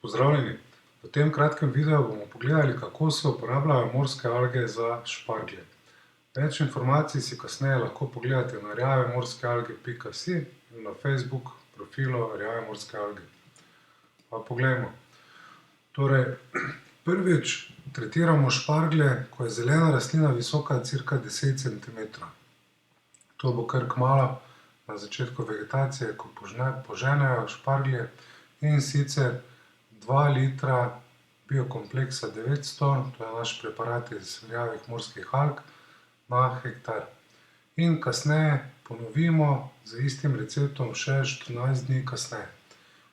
Pozdravljeni! V tem kratkem videu bomo pogledali, kako se uporabljajo morske alge za šparglje. Več informacij si kasneje lahko pogledate na rjavemorskoalge.si in na Facebook profilu Rjave morske alge. Pa poglejmo. Torej, prvič tretiramo šparglje, ko je zelena rastlina visoka cirka 10 centimetrov. To bo kar kmalu na začetku vegetacije, ko poženejo šparglje, in sicer 2 litra biokompleksa 900, to je naš preparat iz rjavih morskih alg, na hektar. In kasneje ponovimo z istim receptom še 14 dni kasneje.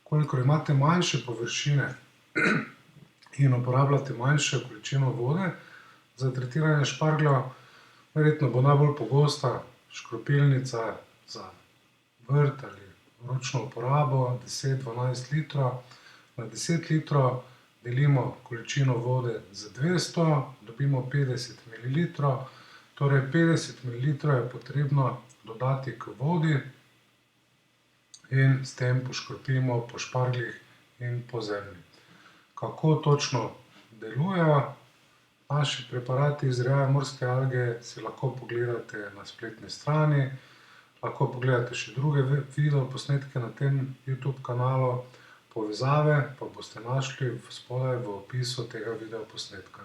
Kolikor imate manjše površine in uporabljate manjšo količino vode za tretiranje špargljev, verjetno bo najbolj pogosta škropilnica za vrt ali ročno uporabo 10-12 litrov. Na 10 litrov delimo količino vode z 200, dobimo 50 mililitrov, torej 50 mililitrov je potrebno dodati k vodi in s tem poškropimo po špargljih in po zemlji. Kako točno delujejo naši preparati iz rjave morske alge, si lahko pogledate na spletni strani, lahko pogledate še druge videoposnetke na tem YouTube kanalu, povezave pa boste našli spodaj v opisu tega videoposnetka.